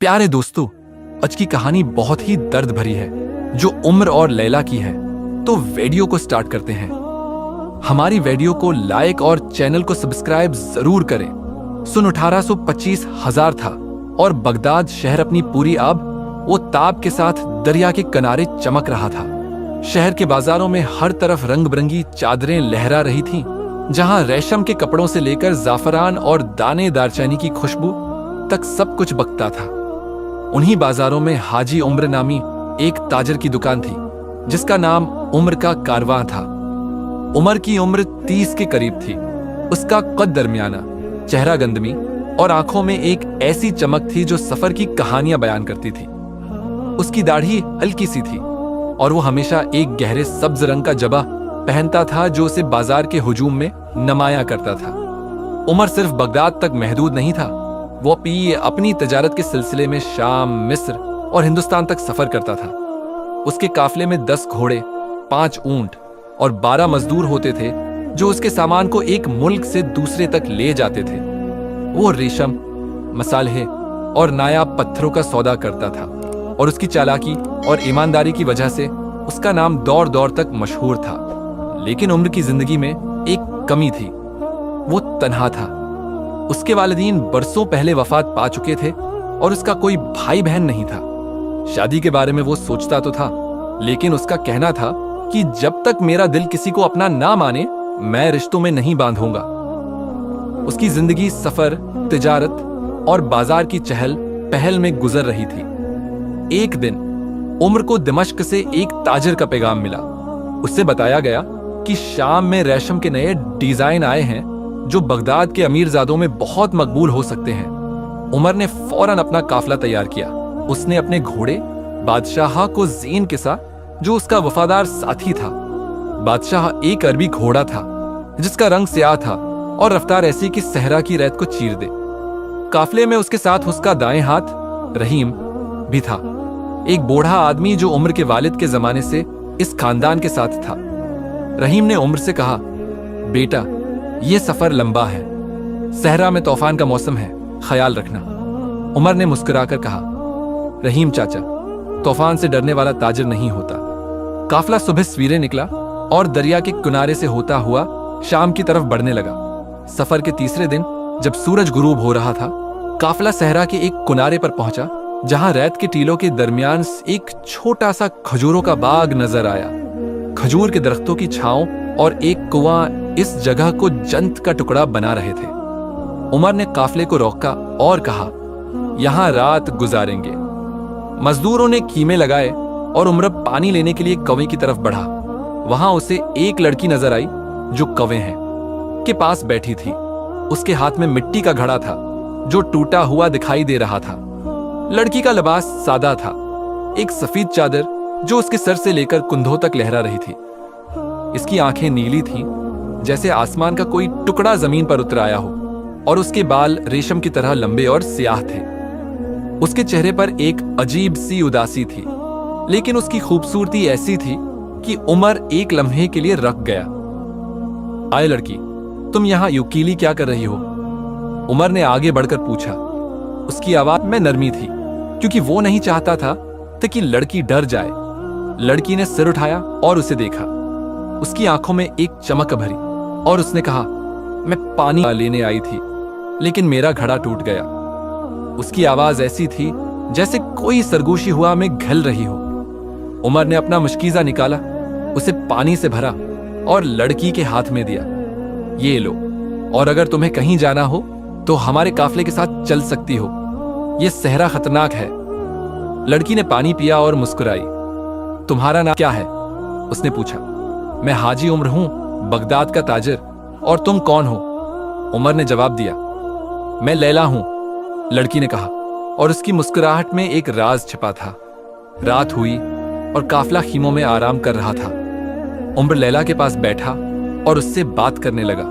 प्यारे दोस्तों, आज की कहानी बहुत ही दर्द भरी है जो उम्र और लैला की है। तो वीडियो को स्टार्ट करते हैं। हमारी वीडियो को लाइक और चैनल को सब्सक्राइब जरूर करें। सन 1825 हजार था और बगदाद शहर अपनी पूरी आब वो ताब के साथ दरिया के किनारे चमक रहा था। शहर के बाजारों में हर तरफ रंग बिरंगी चादरें लहरा रही थीं, जहां रेशम के कपड़ों से लेकर जाफरान और दाने दारचीनी की खुशबू तक सब कुछ बकता था। उन्हीं बाजारों में हाजी उम्र नामी एक ताजर की दुकान थी, जिसका नाम उम्र का कारवां था। उमर की उम्र 30 के करीब थी। उसका कद दरमियाना, चेहरा गंदमी और आंखों में एक ऐसी चमक थी जो सफर की कहानियां बयान करती थी। उसकी दाढ़ी हल्की सी थी और वो हमेशा एक गहरे सब्ज रंग का जबा पहनता था जो उसे बाजार के हुजूम में नुमाया करता था। उमर सिर्फ बगदाद तक महदूद नहीं था। वो अपनी तजारत के सिलसिले में शाम, मिस्र और हिंदुस्तान तक सफर करता था। उसके काफले में 10 घोड़े, 5 ऊंट और 12 मजदूर होते थे जो उसके सामान को एक मुल्क से दूसरे तक ले जाते थे। वो रेशम, मसाले और नायाब पत्थरों का सौदा करता था और उसकी चालाकी और ईमानदारी की वजह से उसका नाम दौर दौर तक मशहूर था। लेकिन उम्र की जिंदगी में एक कमी थी। वो तन्हा था। उसके वालिदीन बरसों पहले वफात पा चुके थे और उसका कोई भाई बहन नहीं था। शादी के बारे में वो सोचता तो था, लेकिन उसका कहना था कि जब तक मेरा दिल किसी को अपना ना माने, मैं रिश्तों में नहीं बांधूंगा। उसकी जिंदगी सफर, तिजारत और बाजार की चहल पहल में गुजर रही थी। एक दिन उम्र को दिमश्क से एक ताजर का पैगाम मिला। उससे बताया गया कि शाम में रेशम के नए डिजाइन आए हैं जो बगदाद के अमीरजादों में बहुत मकबूल हो सकते हैं। उमर ने फौरन अपना काफला तैयार किया। उसने अपने घोड़े बादशाह को ज़ीन के साथ, जो उसका वफादार साथी था। बादशाह एक अरबी घोड़ा था जिसका रंग स्याह था और रफ्तार ऐसी कि सहरा की रेत को चीर दे। काफले में उसके साथ उसका दाएं हाथ रहीम भी था, एक बूढ़ा आदमी जो उम्र के वालिद के जमाने से इस खानदान के साथ था। रहीम ने उम्र से कहा, बेटा, ये सफर लंबा है। सहरा में तूफान का मौसम है, ख्याल रखना। उमर ने मुस्कुराकर कहा, रहीम चाचा, तूफान से डरने वाला ताजिर नहीं होता। काफला सुबह सवेरे निकला और दरिया के किनारे से होता हुआ शाम की तरफ बढ़ने लगा। सफर के तीसरे दिन जब सूरज गुरूब हो रहा था, काफला सहरा के एक किनारे पर पहुंचा, जहां रेत के टीलों के दरमियान एक छोटा सा खजूरों का बाग नजर आया। खजूर के दरख्तों की छांव और एक कुआं इस जगह को जन्नत का टुकड़ा बना रहे थे। उमर ने काफले को रोका और कहा, यहां रात गुजारेंगे। मजदूरों ने कीमे लगाए और उमर पानी लेने के लिए कौवे की तरफ बढ़ा। वहां उसे एक लड़की नजर आई जो कौवे हैं के पास बैठी थी। उसके हाथ में मिट्टी का घड़ा था जो टूटा हुआ दिखाई दे रहा था। लड़की का लिबास सादा था, एक सफेद चादर जो उसके सर से लेकर कुंधों तक लहरा रही थी। इसकी आंखें नीली थीं, जैसे आसमान का कोई टुकड़ा जमीन पर उतर आया हो, और उसके बाल रेशम की तरह लंबे और स्याह थे। उसके चेहरे पर एक अजीब सी उदासी थी, लेकिन उसकी खूबसूरती ऐसी थी कि उमर एक लम्हे के लिए रक गया। आए लड़की, तुम यहाँ यूकीली क्या कर रही हो? उमर ने आगे बढ़कर पूछा। उसकी आवाज में नरमी थी, क्योंकि वो नहीं चाहता था कि लड़की डर जाए। लड़की ने सिर उठाया और उसे देखा। उसकी आंखों में एक चमक भरी और उसने कहा, मैं पानी लेने आई थी, लेकिन मेरा घड़ा टूट गया। उसकी आवाज ऐसी थी जैसे कोई सरगोशी हुआ में घल रही हो। उमर ने अपना मुश्कीजा निकाला, उसे पानी से भरा और लड़की के हाथ में दिया। ये लो, और अगर तुम्हें कहीं जाना हो तो हमारे काफले के साथ चल सकती हो। यह सहरा खतरनाक है। लड़की ने पानी पिया और मुस्कुराई। तुम्हारा नाम क्या है? उसने पूछा। मैं हाजी उम्र हूं, बगदाद का ताजिर। और तुम कौन हो? उमर ने जवाब दिया, मैं लैला हूं। लड़की ने कहा, और उसकी मुस्कुराहट में एक राज छिपा था। रात हुई और काफला खीमों में आराम कर रहा था। उम्र लैला के पास बैठा और उससे बात करने लगा।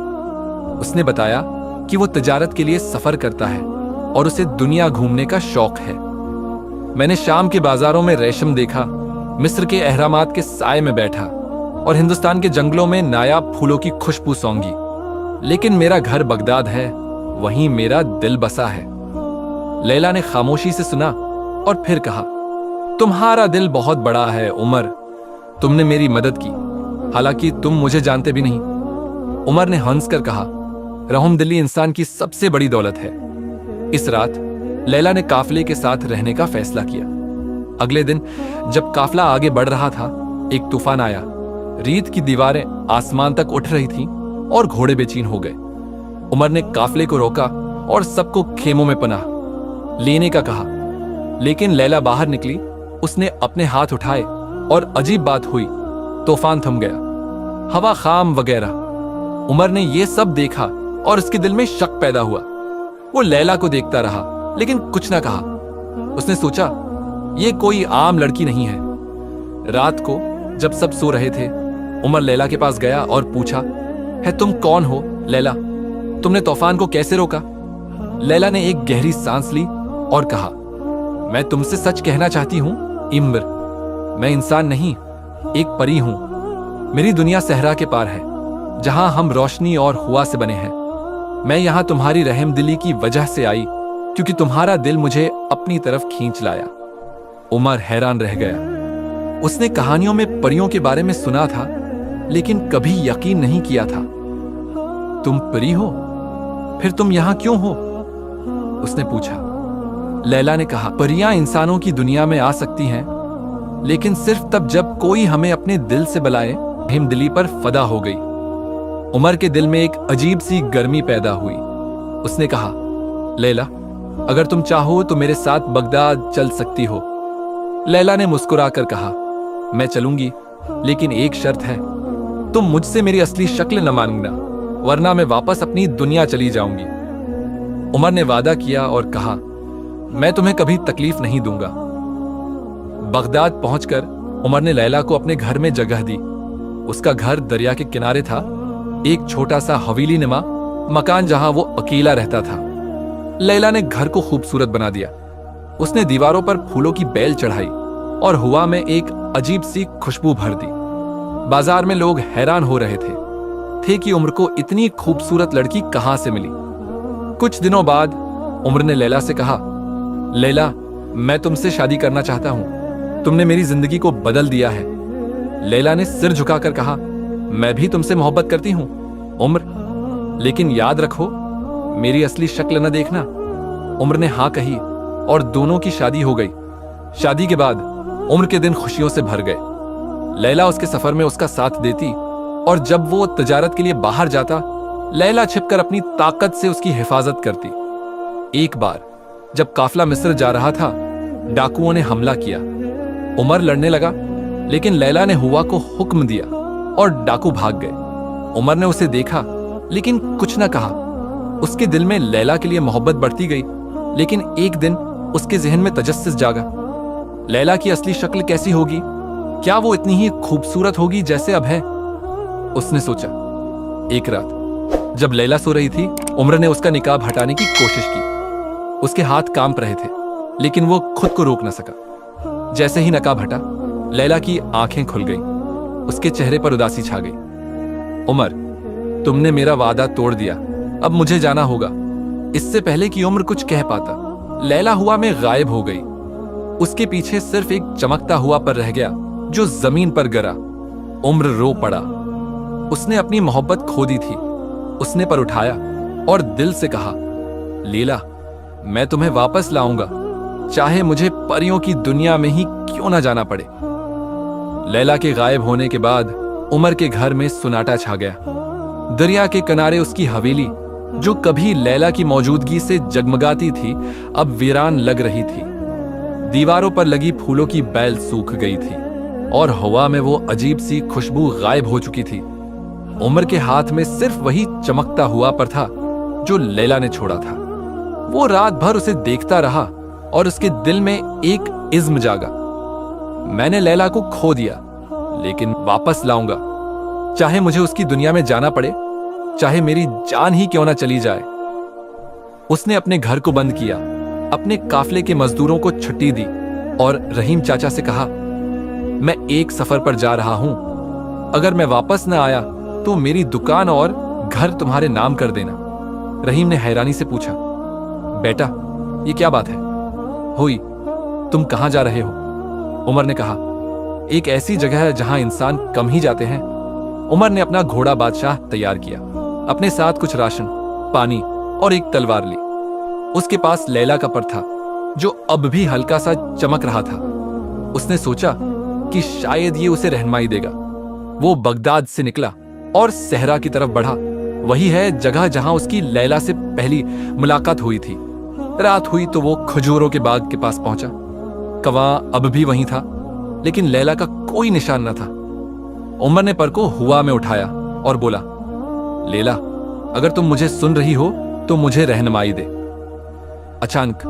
उसने बताया कि वो तिजारत के लिए सफर करता है और उसे दुनिया घूमने का शौक है। मैंने शाम के बाजारों में रेशम देखा, मिस्र के अहरामात के साए में बैठा और हिंदुस्तान के जंगलों में नायाब फूलों की खुशबू सौंगी। लेकिन मेरा घर बगदाद है, वहीं मेरा दिल बसा है। लैला ने खामोशी से सुना और फिर कहा, तुम्हारा दिल बहुत बड़ा है उमर, तुमने मेरी मदद की, हालांकि तुम मुझे जानते भी नहीं। उमर ने हंस कर कहा, रहमदिली इंसान की सबसे बड़ी दौलत है। इस रात लैला ने काफले के साथ रहने का फैसला किया। अगले दिन जब काफला आगे बढ़ रहा था, एक तूफान आया। रीत की दीवारें आसमान तक उठ रही थीं और घोड़े बेचैन हो गए। उमर ने काफले को रोका और सबको खेमों में पनाह लेने का कहा, लेकिन लैला बाहर निकली। उसने अपने हाथ उठाए और अजीब बात हुई, तूफान थम गया, हवा खाम वगैरह। उमर ने यह सब देखा और उसके दिल में शक पैदा हुआ। वो लैला को देखता रहा लेकिन कुछ ना कहा। उसने सोचा, ये कोई आम लड़की नहीं है। रात को जब सब सो रहे थे, उमर लैला के पास गया और पूछा, है तुम कौन हो लैला? तुमने तूफान को कैसे रोका? लैला ने एक गहरी सांस ली और कहा, मैं तुमसे सच कहना चाहती हूं इम्र, मैं इंसान नहीं, एक परी हूं। मेरी दुनिया सहरा के पार है, जहां हम रोशनी और हुआ से बने हैं। मैं यहां तुम्हारी रहमदिली की वजह से आई, क्योंकि तुम्हारा दिल मुझे अपनी तरफ खींच लाया। उमर हैरान रह गया। उसने कहानियों में परियों के बारे में सुना था, लेकिन कभी यकीन नहीं किया था। तुम परी हो? फिर तुम यहां क्यों हो? उसने पूछा। लैला ने कहा, परियां इंसानों की दुनिया में आ सकती हैं, लेकिन सिर्फ तब जब कोई हमें अपने दिल से बुलाए। रहमदिली पर फदा हो गई। उमर के दिल में एक अजीब सी गर्मी पैदा हुई। उसने कहा, लैला, अगर तुम चाहो तो मेरे साथ बगदाद चल सकती हो। लैला ने मुस्कुराकर कहा, मैं चलूंगी, लेकिन एक शर्त है, तुम मुझसे मेरी असली शक्ल न मांगना, वरना मैं वापस अपनी दुनिया चली जाऊंगी। उमर ने वादा किया और कहा, मैं तुम्हें कभी तकलीफ नहीं दूंगा। बगदाद पहुंचकर उमर ने लैला को अपने घर में जगह दी। उसका घर दरिया के किनारे था, एक छोटा सा हवेली नुमा मकान जहां वो अकेला रहता था। लैला ने घर को खूबसूरत बना दिया। उसने दीवारों पर फूलों की बेल चढ़ाई और हवा में एक अजीब सी खुशबू भर दी। बाजार में लोग हैरान हो रहे थे कि उमर को इतनी खूबसूरत लड़की कहां से मिली। कुछ दिनों बाद उमर ने लैला से कहा, लैला, मैं तुमसे शादी करना चाहता हूं, तुमने मेरी जिंदगी को बदल दिया है। लैला ने सिर झुकाकर कहा, मैं भी तुमसे मोहब्बत करती हूं उमर, लेकिन याद रखो, मेरी असली शक्ल न देखना। उमर ने हाँ कही और दोनों की शादी हो गई। शादी के बाद उमर के दिन खुशियों से भर गए। लैला उसके सफर में उसका साथ देती और जब वो तिजारत के लिए बाहर जाता, लैला छिपकर अपनी ताकत से उसकी हिफाजत करती। एक बार जब काफिला मिस्र जा रहा था, डाकुओं ने हमला किया। उमर लड़ने लगा, लेकिन लैला ने हुआ को हुक्म दिया और डाकू भाग गए। उमर ने उसे देखा, लेकिन कुछ न कहा। उसके दिल में लैला के लिए मोहब्बत बढ़ती गई, लेकिन एक दिन उसके जहन में तजस्सुस जागा। लैला की असली शक्ल कैसी होगी? क्या वो इतनी ही खूबसूरत होगी जैसे अब है? उसने सोचा। एक रात जब लैला सो रही थी, उमर ने उसका निकाब हटाने की कोशिश की। उसके हाथ कांप रहे थे, लेकिन वो खुद को रोक न सका। जैसे ही नकाब हटा, लैला की आंखें खुल गईं। उसके चेहरे पर उदासी छा गई। उमर, तुमने मेरा वादा तोड़ दिया, अब मुझे जाना होगा। इससे पहले कि उमर कुछ कह पाता, लैला हुआ में गायब हो गई। उसके पीछे सिर्फ एक चमकता हुआ पर रह गया जो जमीन पर गिरा। उमर रो पड़ा। उसने अपनी मोहब्बत खो दी थी। उसने पर उठाया और दिल से कहा, लैला, मैं तुम्हें वापस लाऊंगा, चाहे मुझे परियों की दुनिया में ही क्यों ना जाना पड़े। लैला के गायब होने के बाद उमर के घर में सुनाटा छा गया। दरिया के किनारे उसकी हवेली, जो कभी लैला की मौजूदगी से जगमगाती थी, अब वीरान लग रही थी। दीवारों पर लगी फूलों की बेल सूख गई थी और हवा में वो अजीब सी खुशबू गायब हो चुकी थी। उमर के हाथ में सिर्फ वही चमकता हुआ पर था जो लैला ने छोड़ा था। वो रात भर उसे देखता रहा और उसके दिल में एक इज्म जागा, मैंने लैला को खो दिया, लेकिन वापस लाऊंगा, चाहे मुझे उसकी दुनिया में जाना पड़े, चाहे मेरी जान ही क्यों ना चली जाए। उसने अपने घर को बंद किया, अपने काफले के मजदूरों को छुट्टी दी और रहीम चाचा से कहा, मैं एक सफर पर जा रहा हूं, अगर मैं वापस न आया तो मेरी दुकान और घर तुम्हारे नाम कर देना। रहीम ने हैरानी से पूछा, बेटा, ये क्या बात है? हुई, तुम कहाँ जा रहे हो? उमर ने कहा, एक ऐसी जगह है जहां इंसान कम ही जाते हैं। उमर ने अपना घोड़ा बादशाह तैयार किया, अपने साथ कुछ राशन, पानी और एक तलवार ली। उसके पास लैला का पर था, जो अब भी हल्का सा चमक रहा था। उसने सोचा कि शायद ये उसे रहनुमाई देगा। वो बगदाद से निकला और सहरा की तरफ बढ़ा। वही है जगह जहां उसकी लैला से पहली मुलाकात हुई थी। रात हुई तो वो खजूरों के बाग के पास पहुंचा। कवां अब भी वहीं था, लेकिन लैला का कोई निशान न था। उमर ने पर को हुआ में उठाया और बोला, लैला, अगर तुम मुझे सुन रही हो तो मुझे रहनुमाई दे। अचानक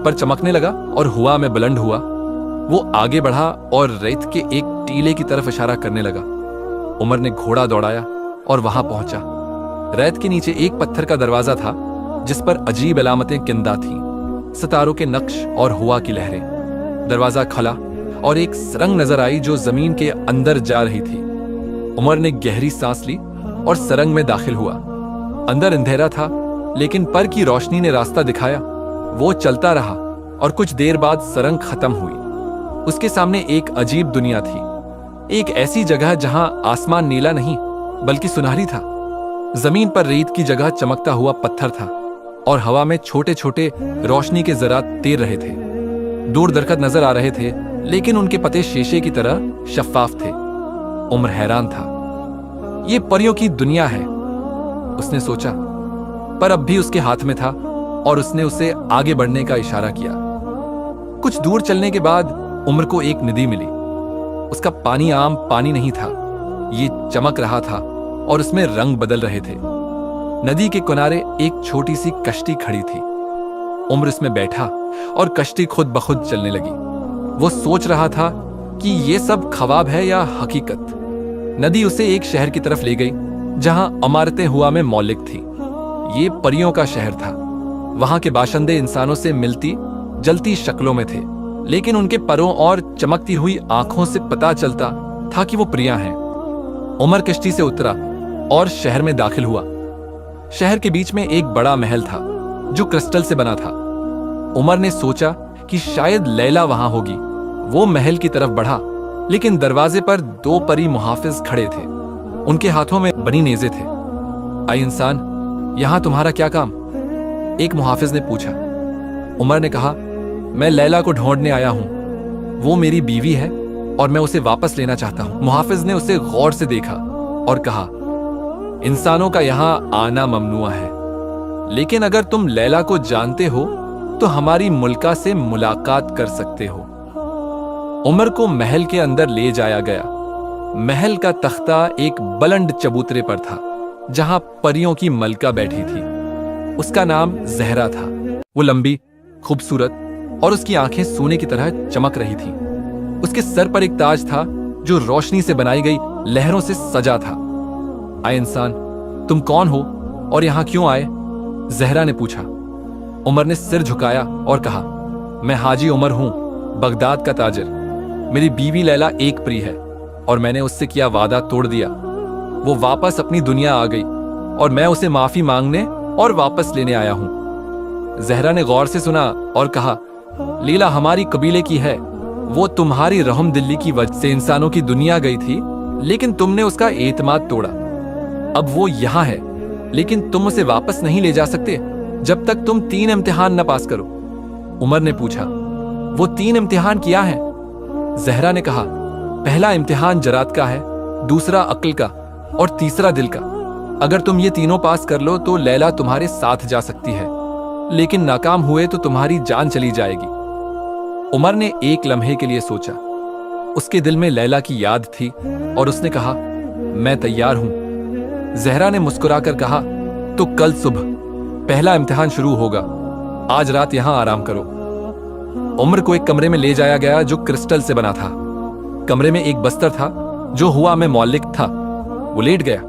पर चमकने लगा और हुआ में बुलंद हुआ। वो आगे बढ़ा और रेत के एक टीले की तरफ इशारा करने लगा। उमर ने घोड़ा दौड़ाया और वहां पहुंचा। रेत के नीचे एक पत्थर का दरवाजा था, जिस पर अजीब अलामतें किंदा थीं, सितारों के नक्श और हुआ की लहरें। दरवाजा खुला और एक सुरंग नजर आई जो जमीन के अंदर जा रही थी। उमर ने गहरी सांस ली और सुरंग में दाखिल हुआ। अंदर अंधेरा था, लेकिन पर की रोशनी ने रास्ता दिखाया। वो चलता रहा और कुछ देर बाद सुरंग खत्म हुई। उसके सामने एक अजीब दुनिया थी, एक ऐसी जगह जहां आसमान नीला नहीं बल्कि सुनहरी था। जमीन पर रेत की जगह चमकता हुआ पत्थर था और हवा में छोटे छोटे रोशनी के जरात तैर रहे थे। दूर दरख्त नजर आ रहे थे, लेकिन उनके पत्ते शीशे की तरह शफाफ थे। उमर हैरान था। ये परियों की दुनिया है, उसने सोचा। पर अब भी उसके हाथ में था और उसने उसे आगे बढ़ने का इशारा किया। कुछ दूर चलने के बाद उमर को एक नदी मिली। उसका पानी आम पानी नहीं था, ये चमक रहा था और उसमें रंग बदल रहे थे। नदी के किनारे एक छोटी सी कश्ती खड़ी थी। उमर इसमें बैठा और कश्ती खुद ब खुद चलने लगी। वो सोच रहा था कि ये सब ख्वाब है या हकीकत। नदी उसे एक शहर की तरफ ले गई, जहां इमारतें हुआ में मौलिक थी। ये परियों का शहर था। वहां के बाशिंदे इंसानों से मिलती जलती शक्लों में थे, लेकिन उनके परों और चमकती हुई आंखों से पता चलता था कि वो प्रिया हैं। उमर कश्ती से उतरा और शहर में दाखिल हुआ। शहर के बीच में एक बड़ा महल था, जो क्रिस्टल से बना था। उमर ने सोचा कि शायद लैला वहां होगी। वो महल की तरफ बढ़ा, लेकिन दरवाजे पर दो परी मुहाफिज खड़े थे। उनके हाथों में बनी नेज़े थे। आई इंसान, यहां तुम्हारा क्या काम? एक मुहाफिज ने पूछा। उमर ने कहा, मैं लैला को ढूंढने आया हूं। वो मेरी बीवी है और मैं उसे वापस लेना चाहता हूं। मुहाफिज ने उसे गौर से देखा और कहा, इंसानों का यहां आना ममनुआ है, लेकिन अगर तुम लैला को जानते हो तो हमारी मुल्का से मुलाकात कर सकते हो। उमर को महल के अंदर ले जाया गया। महल का तख्ता एक बुलंद चबूतरे पर था, जहां परियों की मलका बैठी थी। उसका नाम जहरा था। वो लंबी, खूबसूरत और उसकी आंखें सोने की तरह चमक रही थीं। उसके सर पर एक ताज था जो रोशनी से बनाई गई लहरों से सजा था। आए इंसान, तुम कौन हो और यहां क्यों आए? जहरा ने पूछा। उमर ने सिर झुकाया और कहा, मैं हाजी उमर हूं, बगदाद का ताजिर। मेरी बीवी लैला एक परी है और मैंने उससे किया वादा तोड़ दिया। वो वापस अपनी दुनिया आ गई और मैं उसे माफी मांगने और वापस लेने आया हूं। जहरा ने गौर से सुना और कहा, लीला हमारी कबीले की है। वो तुम्हारी रहम दिल्ली की वजह से इंसानों की दुनिया गई थी, लेकिन तुमने उसका एतमाद तोड़ा। अब वो यहां है, लेकिन तुम उसे वापस नहीं ले जा सकते जब तक तुम 3 इम्तिहान न पास करो। उमर ने पूछा, वो 3 इम्तिहान क्या है? जहरा ने कहा, पहला इम्तिहान जरात का है, दूसरा अक्ल का और तीसरा दिल का। अगर तुम ये तीनों पास कर लो तो लैला तुम्हारे साथ जा सकती है, लेकिन नाकाम हुए तो तुम्हारी जान चली जाएगी। उमर ने एक लम्हे के लिए सोचा। उसके दिल में लैला की याद थी और उसने कहा, मैं तैयार हूं। जहरा ने मुस्कुराकर कहा, तो कल सुबह पहला इम्तिहान शुरू होगा। आज रात यहां आराम करो। उमर को एक कमरे में ले जाया गया जो क्रिस्टल से बना था। कमरे में एक बस्तर था जो हुआ में मौलिक था। वो लेट गया,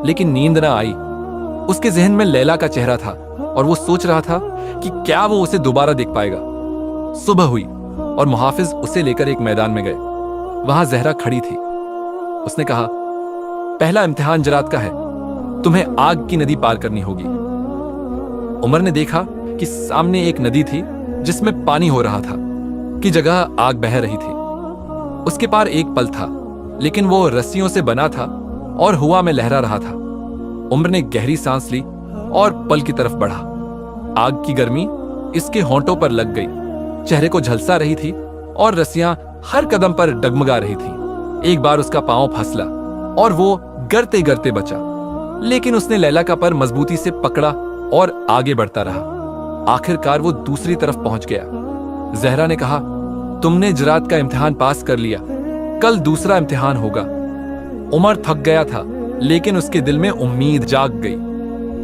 लेकिन नींद ना आई। उसके जहन में लैला का चेहरा था और वो सोच रहा था कि क्या वो उसे दोबारा देख पाएगा। सुबह हुई और मुहाफिज उसे लेकर एक मैदान में गए। वहां जहरा खड़ी थी। उसने कहा, पहला इम्तिहान जरात का है, तुम्हें आग की नदी पार करनी होगी। उमर ने देखा कि सामने एक नदी थी जिसमें पानी हो रहा था कि जगह आग बह रही थी। उसके पार एक पल था, लेकिन वो रस्सियों से बना था और हवा में लहरा रहा था। उम्र ने गहरी सांस ली और पल की तरफ बढ़ा। आग की गर्मी इसके होंठों पर लग गई, चेहरे को झलसा रही थी और रस्सियां हर कदम पर डगमगा रही थी। एक बार उसका पांव फसला और वो गिरते गिरते बचा, लेकिन उसने लैला का पर मजबूती से पकड़ा और आगे बढ़ता रहा। आखिरकार वो दूसरी तरफ पहुंच गया। जहरा ने कहा, तुमने ज़राअत का इम्तिहान पास कर लिया, कल दूसरा इम्तिहान होगा। उमर थक गया था, लेकिन उसके दिल में उम्मीद जाग गई।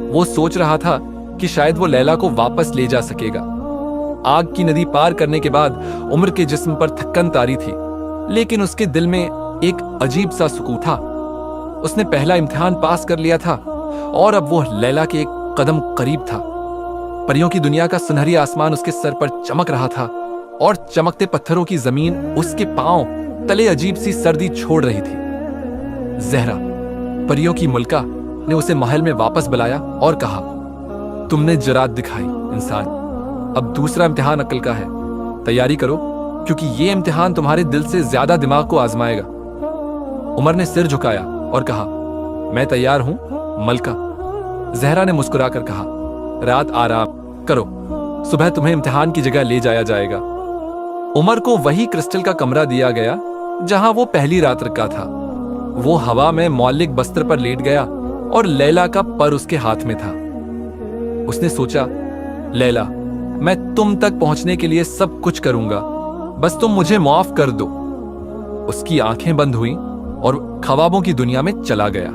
वो सोच रहा था कि शायद वो लैला को वापस ले जा सकेगा। आग की नदी पार करने के बाद उमर के जिस्म पर थकन तारी थी, लेकिन उसके दिल में एक अजीब सा सुकून था। उसने पहला इम्तिहान पास कर लिया था और अब वो लैला के एक कदम करीब था। परियों की दुनिया का सुनहरी आसमान उसके सर पर चमक रहा था और चमकते पत्थरों की जमीन उसके पांव तले अजीब सी सर्दी छोड़ रही थी। जहरा, परियों की मलका, ने उसे महल में वापस बुलाया और कहा, तुमने ज़राअत दिखाई इंसान, अब दूसरा इम्तिहान अक्ल का है। तैयारी करो, क्योंकि ये इम्तिहान तुम्हारे दिल से ज्यादा दिमाग को आजमाएगा। उमर ने सिर झुकाया और कहा, मैं तैयार हूं मलका। जहरा ने मुस्कुराकर कहा, रात आराम करो, सुबह तुम्हें इम्तिहान की जगह ले जाया जाएगा। उमर को वही क्रिस्टल का कमरा दिया गया जहां वो पहली रात रुका था। वो हवा में मौलिक बस्तर पर लेट गया और लैला का पर उसके हाथ में था। उसने सोचा, लैला, मैं तुम तक पहुंचने के लिए सब कुछ करूंगा, बस तुम मुझे माफ कर दो। उसकी आंखें बंद हुई और ख्वाबों की दुनिया में चला गया।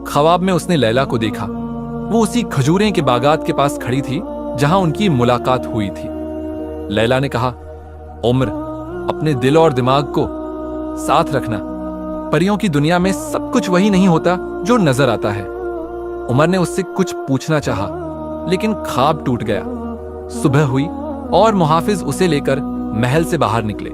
ख्वाब में उसने लैला को देखा। वो उसी खजूरें के बागात के पास खड़ी थी जहां उनकी मुलाकात हुई थी। लैला ने कहा, उम्र, अपने दिल और दिमाग को साथ रखना। परियों की दुनिया में सब कुछ वही नहीं होता जो नजर आता है। उमर ने उससे कुछ पूछना चाहा, लेकिन ख्वाब टूट गया। सुबह हुई और मुहाफिज उसे लेकर महल से बाहर निकले।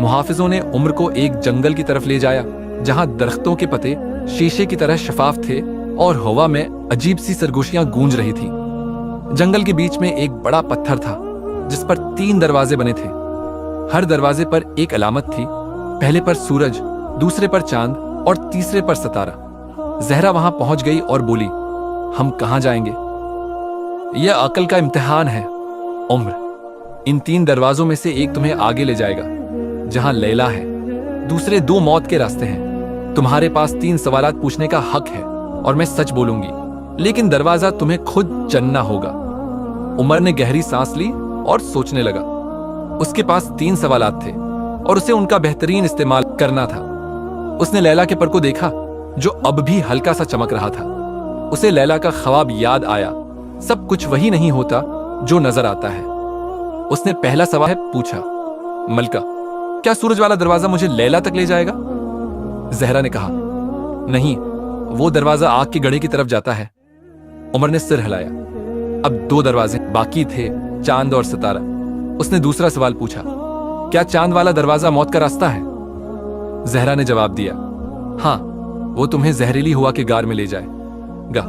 मुहाफिजों ने उम्र को एक जंगल की तरफ ले जाया जहां दरख्तों के पत्ते शीशे की तरह शफाफ थे और हवा में अजीब सी सरगोशियां गूंज रही थी। जंगल के बीच में एक बड़ा पत्थर था जिस पर 3 दरवाजे बने थे। हर दरवाजे पर एक अलामत थी, पहले पर सूरज, दूसरे पर चांद और तीसरे पर सितारा। जहरा वहां पहुंच गई और बोली, हम कहां जाएंगे? यह अक्ल का इम्तिहान है उम्र। इन 3 दरवाजों में से एक तुम्हें आगे ले जाएगा जहां लैला है, दूसरे 2 मौत के रास्ते हैं। तुम्हारे पास 3 सवालात पूछने का हक है और मैं सच बोलूंगी, लेकिन दरवाजा तुम्हें खुद चुनना होगा। उमर ने गहरी सांस ली और सोचने लगा। उसके पास 3 सवालात थे और उसे उनका बेहतरीन इस्तेमाल करना था। उसने लैला के पर को देखा जो अब भी हल्का सा चमक रहा था। उसे लैला का ख्वाब याद आया, सब कुछ वही नहीं होता जो नजर आता है। उसने पहला सवाल पूछा, मलका, क्या सूरज वाला दरवाजा मुझे लैला तक ले जाएगा? जहरा ने कहा, नहीं, वो दरवाजा आग के गड्ढे की तरफ जाता है। उमर ने सिर हिलाया। अब 2 दरवाजे बाकी थे, चांद और सितारा। उसने दूसरा सवाल पूछा, क्या चांद वाला दरवाजा मौत का रास्ता है? जहरा ने जवाब दिया, हां, वो तुम्हें जहरीली हवा के गार में ले जाएगा।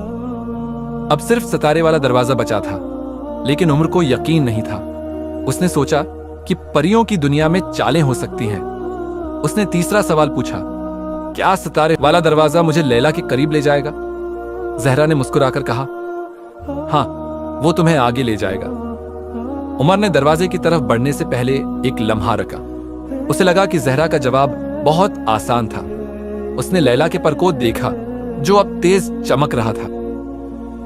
अब सिर्फ सितारे वाला दरवाजा बचा था, लेकिन उमर को यकीन नहीं था। उसने सोचा कि परियों की दुनिया में चालें हो सकती हैं। उसने तीसरा सवाल पूछा, क्या सितारे वाला दरवाजा मुझे लैला के करीब ले जाएगा? जहरा ने मुस्कुराकर कहा, हां, वो तुम्हें आगे ले जाएगा। उमर ने दरवाजे की तरफ बढ़ने से पहले एक लम्हा रखा। उसे लगा कि जहरा का जवाब बहुत आसान था। उसने लैला के पर को देखा जो अब तेज चमक रहा था।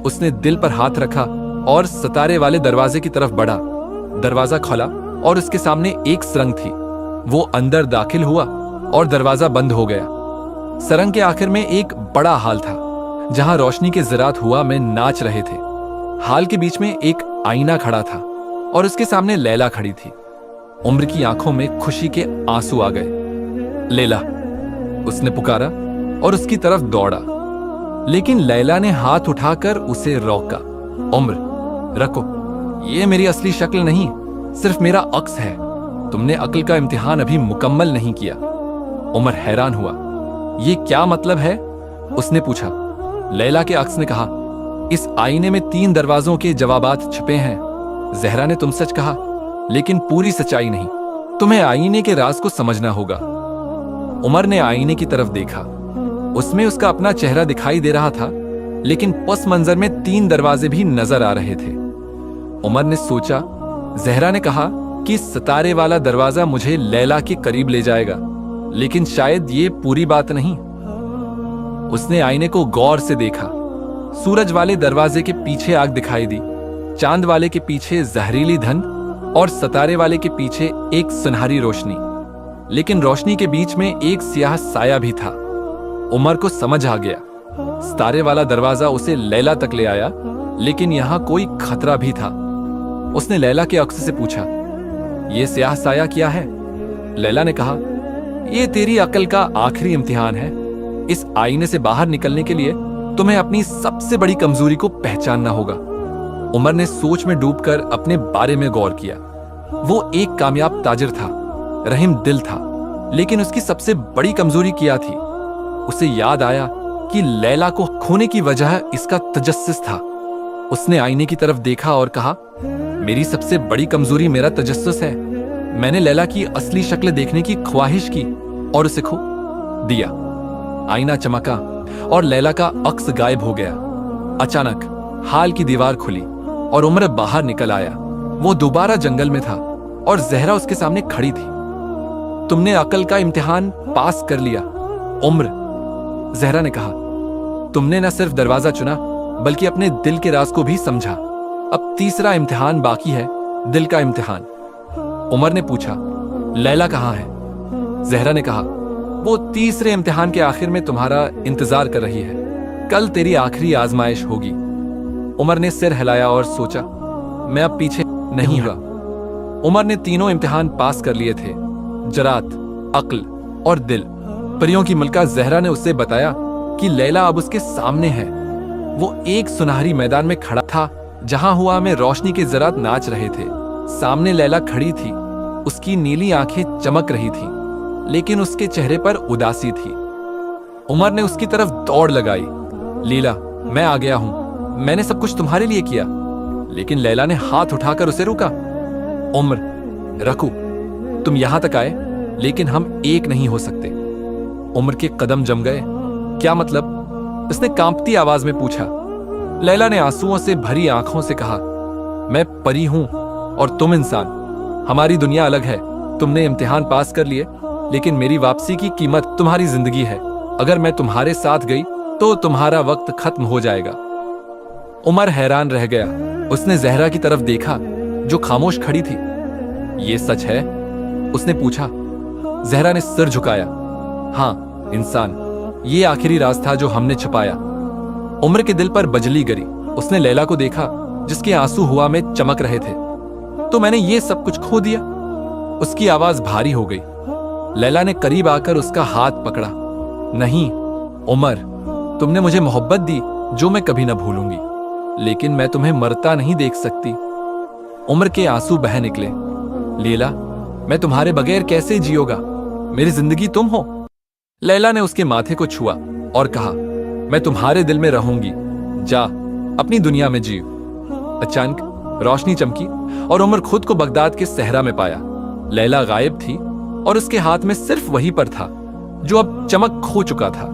उसने दिल पर हाथ रखा और सितारे वाले दरवाजे की तरफ बढ़ा। दरवाजा खुला और उसके सामने एक सुरंग थी। वो अंदर दाखिल हुआ और दरवाजा बंद हो गया। सुरंग के आखिर में एक बड़ा हाल था जहां रोशनी के ज़रात हुआ में नाच रहे थे। हाल के बीच में एक आईना खड़ा था और उसके सामने लैला खड़ी थी। उम्र की आंखों में खुशी के आंसू आ गए। लैला, उसने पुकारा और उसकी तरफ दौड़ा, लेकिन लैला ने हाथ उठाकर उसे रोका। उम्र, रखो, ये मेरी असली शक्ल नहीं, सिर्फ मेरा अक्स है। तुमने अक्ल का इम्तिहान अभी मुकम्मल नहीं किया। उमर हैरान हुआ। ये क्या मतलब है? उसने पूछा। लैला के अक्स ने कहा, इस आईने में 3 दरवाजों के जवाबात छिपे हैं। जहरा ने, तुम सच कहा, लेकिन पूरी सच्चाई नहीं। तुम्हें आईने के राज को समझना होगा। उमर ने आईने की तरफ देखा। उसमें उसका अपना चेहरा दिखाई दे रहा था, लेकिन पस मंजर में 3 दरवाजे भी नजर आ रहे थे। उमर ने सोचा, जहरा ने कहा कि सितारे वाला दरवाजा मुझे लैला के करीब ले जाएगा, लेकिन शायद ये पूरी बात नहीं। उसने आईने को गौर से देखा। सूरज वाले दरवाजे के पीछे आग दिखाई दी, चांद वाले के पीछे जहरीली धुंध और सितारे वाले के पीछे एक सुनहरी रोशनी, लेकिन रोशनी के बीच में एक स्याह साया भी था। उमर को समझ आ गया, सितारे वाला दरवाजा उसे लैला तक ले आया, लेकिन यहां कोई खतरा भी था। उसने लैला के अक्स से पूछा, ये स्याह साया क्या है? लैला ने कहा, ये तेरी अकल का आखिरी इम्तिहान है। इस आईने से बाहर निकलने के लिए तुम्हें अपनी सबसे बड़ी कमजोरी को पहचानना होगा। उमर ने सोच में डूबकर अपने बारे में गौर किया। वो एक कामयाब ताजिर था, रहीम दिल था, लेकिन उसकी सबसे बड़ी कमजोरी क्या थी? उसे याद आया कि लैला को खोने की वजह इसका तजस्सुस था। उसने आईने की तरफ देखा और कहा, मेरी सबसे बड़ी कमजोरी मेरा तजस्सुस है। मैंने लैला की असली शक्ल देखने की ख्वाहिश की और उसे खो दिया। आईना चमका और लैला का अक्स गायब हो गया। अचानक हाल की दीवार खुली और उमर बाहर निकल आया। वो दोबारा जंगल में था और जहरा उसके सामने खड़ी थी। तुमने अकल का इम्तिहान पास कर लिया उम्र, जहरा ने कहा। तुमने न सिर्फ दरवाजा चुना, बल्कि अपने दिल के राज को भी समझा। अब तीसरा इम्तिहान बाकी है, दिल का इम्तिहान। उमर ने पूछा, लैला कहाँ है? जहरा ने कहा, वो तीसरे इम्तिहान के आखिर में तुम्हारा इंतजार कर रही है। कल तेरी आखिरी आजमाइश होगी। उमर ने सिर हिलाया और सोचा, मैं अब पीछे नहीं हुआ। उमर ने तीनों इम्तिहान पास कर लिए थे, जरात, अक्ल और दिल। परियों की मलका जहरा ने उससे बताया कि लैला अब उसके सामने है। वो एक सुनहरी मैदान में खड़ा था, जहां हुआ में रोशनी के जरात नाच रहे थे। सामने लैला खड़ी थी, उसकी नीली आंखें चमक रही थी, लेकिन उसके चेहरे पर उदासी थी। उमर ने उसकी तरफ दौड़ लगाई। लीला, मैं आ गया हूं, मैंने सब कुछ तुम्हारे लिए किया। लेकिन लैला ने हाथ उठाकर उसे रोका। उमर, रखो, तुम यहां तक आए, लेकिन हम एक नहीं हो सकते। उमर के कदम जम गए। क्या मतलब? उसने कांपती आवाज में पूछा। लैला ने आंसुओं से भरी आंखों से कहा, मैं परी हूं और तुम इंसान। हमारी दुनिया अलग है। तुमने इम्तिहान पास कर लिए, लेकिन मेरी वापसी की कीमत तुम्हारी जिंदगी है। अगर मैं तुम्हारे साथ गई तो तुम्हारा वक्त खत्म हो जाएगा। उमर हैरान रह गया। उसने जहरा की तरफ देखा, जो खामोश खड़ी थी। ये सच है? उसने पूछा। जहरा ने सिर झुकाया। हाँ, इंसान, ये आखिरी राज था जो हमने छुपाया। उमर के दिल पर बजली गिरी। उसने लैला को देखा, जिसके आंसू हवा में चमक रहे थे। तो मैंने ये सब कुछ खो दिया? उसकी आवाज भारी हो गई। लैला ने करीब आकर उसका हाथ पकड़ा। नहीं उमर, तुमने मुझे मोहब्बत दी जो मैं कभी न भूलूंगी, लेकिन मैं तुम्हें मरता नहीं देख सकती। उमर के आंसू बह निकले। लैला, मैं तुम्हारे बगैर कैसे जियोगा? मेरी जिंदगी तुम हो। लैला ने उसके माथे को छुआ और कहा, मैं तुम्हारे दिल में रहूंगी। जा, अपनी दुनिया में जियो। अचानक रोशनी चमकी और उमर खुद को बगदाद के सहरा में पाया। लैला गायब थी और उसके हाथ में सिर्फ वही पर था जो अब चमक खो चुका था।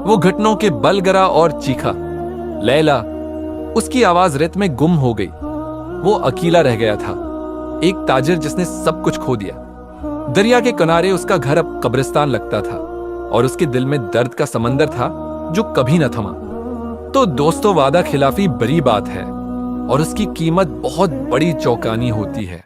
वो घुटनों के बल गिरा और चीखा, लैला। उसकी आवाज रेत में गुम हो गई। वो अकेला रह गया था, एक ताजिर जिसने सब कुछ खो दिया। दरिया के किनारे उसका घर अब कब्रिस्तान लगता था और उसके दिल में दर्द का समंदर था जो कभी न थमा। तो दोस्तों, वादा खिलाफी बड़ी बात है और उसकी कीमत बहुत बड़ी चौंकानी होती है।